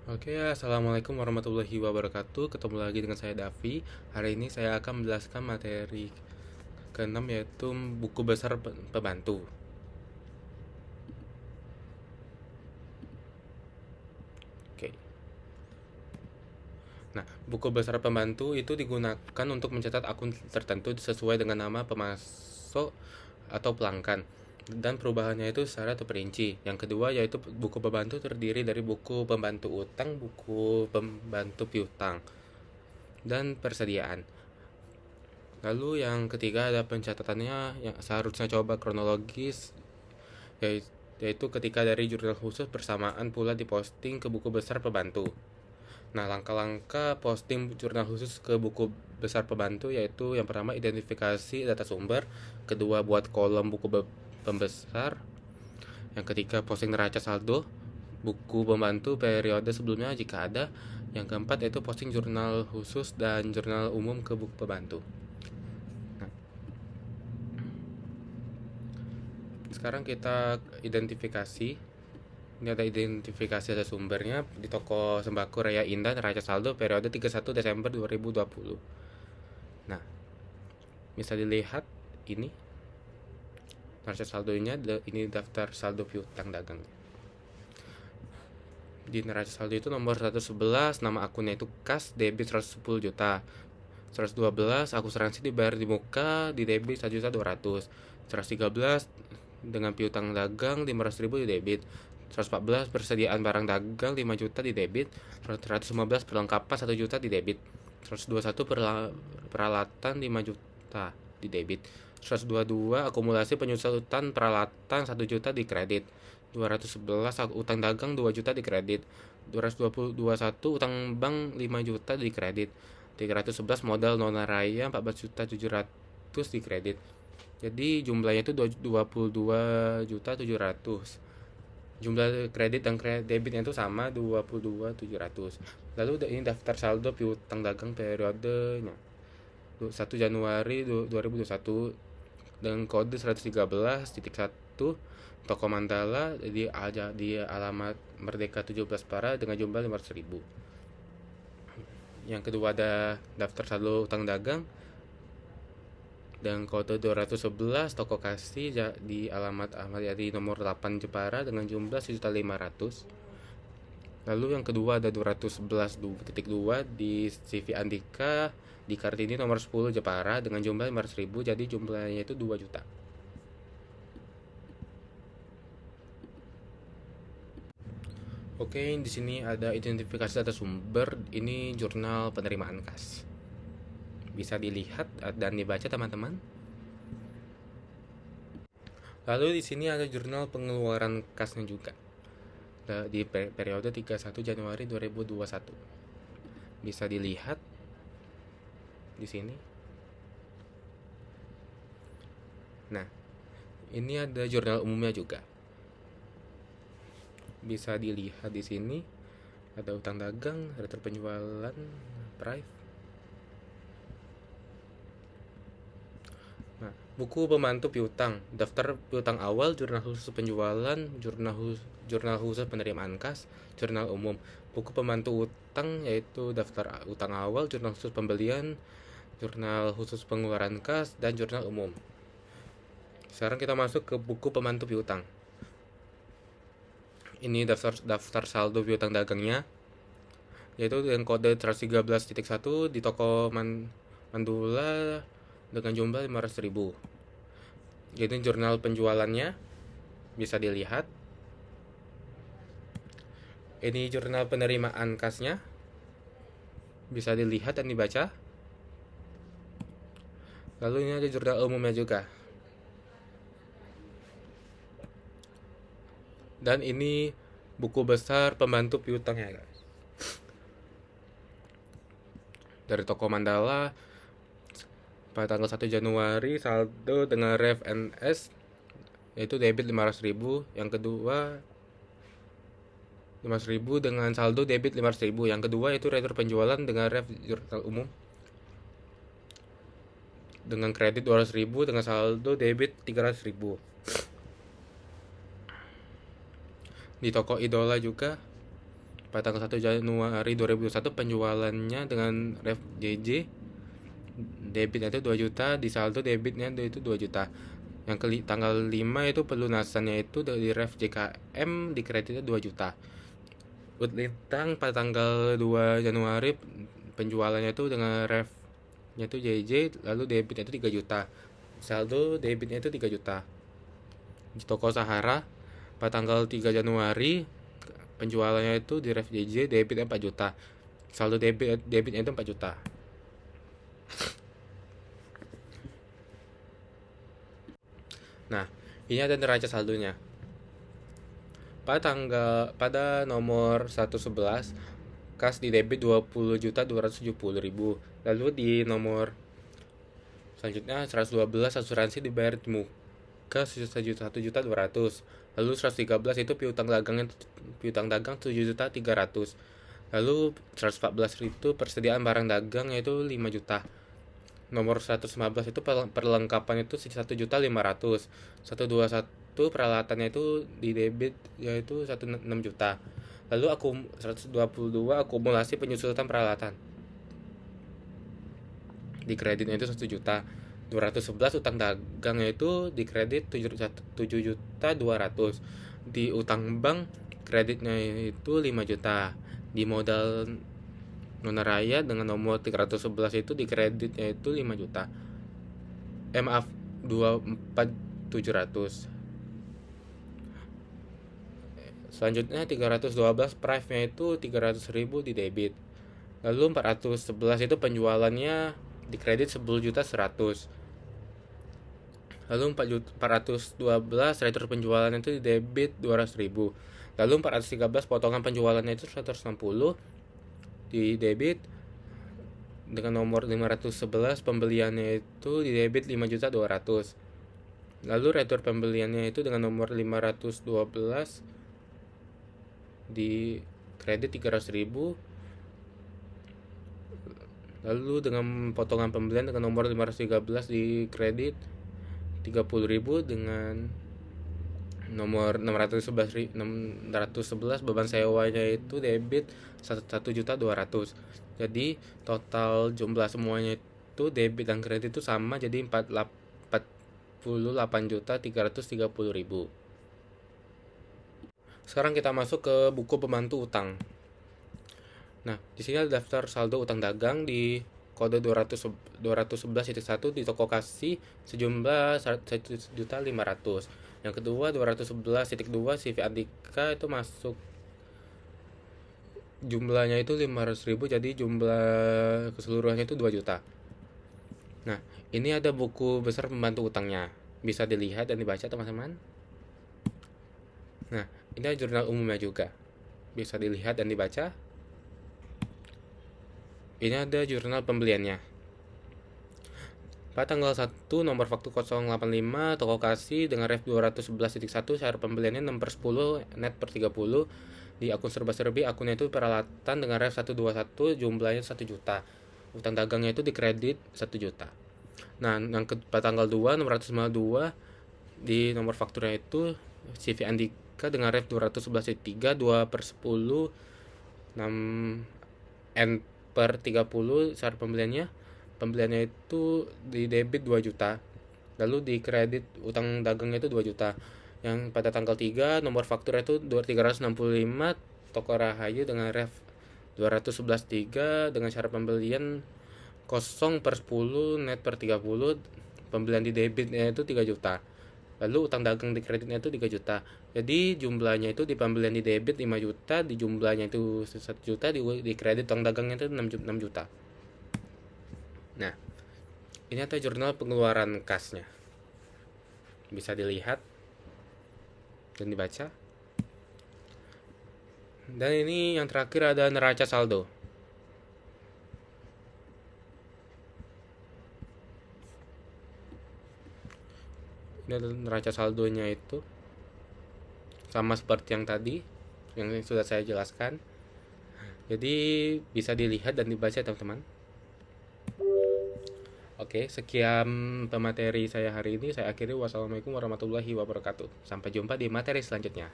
Oke, assalamualaikum warahmatullahi wabarakatuh. Ketemu lagi dengan saya Davi. Hari ini saya akan menjelaskan materi keenam yaitu buku besar pembantu. Oke. Nah, buku besar pembantu itu digunakan untuk mencatat akun tertentu sesuai dengan nama pemasok atau pelanggan. Dan perubahannya itu secara terperinci. Yang kedua yaitu buku pembantu terdiri dari buku pembantu utang, buku pembantu piutang, dan persediaan. Lalu yang ketiga ada pencatatannya yang seharusnya coba kronologis, yaitu ketika dari jurnal khusus bersamaan pula diposting ke buku besar pembantu. Nah, langkah-langkah posting jurnal khusus ke buku besar pembantu yaitu yang pertama identifikasi data sumber, kedua buat kolom buku pembesar, yang ketiga posting neraca saldo buku pembantu periode sebelumnya jika ada, yang keempat yaitu posting jurnal khusus dan jurnal umum ke buku pembantu. Nah, sekarang kita identifikasi. Ini ada identifikasi ada sumbernya di toko sembako Raya Indah neraca saldo periode 31 Desember 2020. Nah, bisa dilihat ini neraca saldonya, ini daftar saldo piutang dagang. Di neraca saldo itu nomor 111 nama akunnya itu kas debit 110 juta. 112 asuransi dibayar di muka di debit 1.200.000. 113 dengan piutang dagang 500.000 di debit. 114 persediaan barang dagang 5 juta di debit. 115 perlengkapan 1 juta di debit. 121 peralatan 5 juta di debit. 122 akumulasi penyusutan peralatan 1 juta di kredit. 211 utang dagang 2 juta di kredit. 221 utang bank 5 juta di kredit. 311 modal nona raya 14.700.000 di kredit. Jadi jumlahnya itu 22.700.000. Jumlah kredit dan debitnya itu sama 22.700. Lalu ini daftar saldo piutang dagang periodenya 1 Januari 2021 dengan kode 113.1 toko Mandala di alamat Merdeka 17 Para dengan jumlah 500.000. Yang kedua ada daftar saldo utang dagang dan kode 211 toko kasih di alamat Ahmad Yani nomor 8 Jepara dengan jumlah 1.500.000. Lalu yang kedua ada 211.2 di CV Andika di Kartini nomor 10 Jepara dengan jumlah 500.000, jadi jumlahnya itu 2 juta. Oke, di sini ada identifikasi data sumber. Ini jurnal penerimaan kas. Bisa dilihat dan dibaca teman-teman. Lalu di sini ada jurnal pengeluaran kasnya juga. Di periode 31 Januari 2021. Bisa dilihat di sini. Nah, ini ada jurnal umumnya juga. Bisa dilihat di sini ada utang dagang, ada terpenjualan, price. Nah, buku pembantu piutang, daftar piutang awal, jurnal khusus penjualan, jurnal khusus penerimaan kas, jurnal umum. Buku pembantu utang yaitu daftar utang awal, jurnal khusus pembelian, jurnal khusus pengeluaran kas, dan jurnal umum. Sekarang kita masuk ke buku pembantu piutang. Ini daftar saldo piutang dagangnya, yaitu dengan kode 113.1 di toko Mandula dengan jumlah 500.000. Jadi jurnal penjualannya bisa dilihat. Ini jurnal penerimaan kasnya bisa dilihat dan dibaca. Lalu ini ada jurnal umumnya juga. Dan ini buku besar pembantu piutangnya guys. Dari toko Mandala pada tanggal 1 Januari saldo dengan ref NS yaitu debit 500.000. Yang kedua 500.000 dengan saldo debit 500.000. Yang kedua itu retur penjualan dengan ref jurnal umum dengan kredit 200.000 dengan saldo debit 300.000. Di toko Idola juga pada tanggal 1 Januari 2021 penjualannya dengan ref JJ debitnya itu 2 juta, di saldo debitnya itu 2 juta. Yang tanggal 5 itu pelunasannya itu dari ref JKM di kreditnya 2 juta. Lintang pada tanggal 2 Januari penjualannya itu dengan ref nya itu JJ, lalu debitnya itu 3 juta. Saldo debitnya itu 3 juta. Di toko Sahara pada tanggal 3 Januari penjualannya itu di ref JJ debitnya 4 juta. Saldo debitnya itu 4 juta. Nah, ini ada neraca saldonya. Pada nomor 111 kas di debit 20.270.000. Lalu di nomor selanjutnya 112 asuransi dibayar di muka 1.200.000. Lalu 113 itu piutang dagang 7.300.000. Lalu 114 itu persediaan barang dagang yaitu 5 juta. Nomor 115 itu perlengkapan itu 1.500.000. 121 peralatannya itu di debit yaitu 1,6 juta. Lalu 122 akumulasi penyusutan peralatan. Di kreditnya itu 1 juta. 211 utang dagang yaitu di kredit 7.200.000. Di utang bank kreditnya itu 5 juta. Di modal Nonaraya dengan nomor 311 itu di kreditnya itu 5 juta. Maaf, 24.700. Selanjutnya 312 price-nya itu 300.000 di debit. Lalu 411 itu penjualannya di kredit 10.100.000. Lalu 412 retur penjualannya itu di debit 200.000. Lalu 413 potongan penjualannya itu 160 di debit dengan nomor 511 pembeliannya itu di debit 5.200.000. Lalu retur pembeliannya itu dengan nomor 512 di kredit 300.000. Lalu dengan potongan pembelian dengan nomor 513 di kredit 30.000 dengan nomor 611 beban sewanya itu debit 1.200.000. Jadi total jumlah semuanya itu debit dan kredit itu sama, jadi 48.330.000. Sekarang kita masuk ke buku pembantu utang. Nah, di sini ada daftar saldo utang dagang di kode 211.1 di toko kasih sejumlah 1.500.000. Yang kedua 211.2 CV Andika itu masuk jumlahnya itu 500.000, jadi jumlah keseluruhannya itu 2 juta. Nah, ini ada buku besar pembantu utangnya, bisa dilihat dan dibaca teman-teman. Nah, ini ada jurnal umumnya juga, bisa dilihat dan dibaca. Ini ada jurnal pembeliannya. Pada tanggal 1 nomor faktur 085 toko kasih dengan ref 211.1 syarat pembeliannya 6/10 net per 30. Di akun serba-serbi akunnya itu peralatan dengan ref 121 jumlahnya 1 juta. Utang dagangnya itu dikredit 1 juta. Nah, pada tanggal 2 nomor 152 di nomor fakturnya itu CV Andika dengan ref 211.3 2/10 6 N per 30 syarat pembeliannya itu di debit 2 juta. Lalu di kredit utang dagangnya itu 2 juta. Yang pada tanggal 3 nomor faktur itu 365 toko Rahayu dengan ref 211.3 dengan syarat pembelian 0/10 net per 30. Pembelian di debitnya itu 3 juta. Lalu utang dagang di kreditnya itu 3 juta. Jadi jumlahnya itu di pembelian di debit 5 juta, di jumlahnya itu 1 juta, di kredit utang dagangnya itu 6 juta. Nah, ini ada jurnal pengeluaran kasnya. Bisa dilihat dan dibaca. Dan ini yang terakhir ada neraca saldo. Ini ada neraca saldonya itu sama seperti yang tadi yang sudah saya jelaskan. Jadi bisa dilihat dan dibaca teman-teman. Oke, sekian pemateri saya hari ini. Saya akhiri. Wassalamualaikum warahmatullahi wabarakatuh. Sampai jumpa di materi selanjutnya.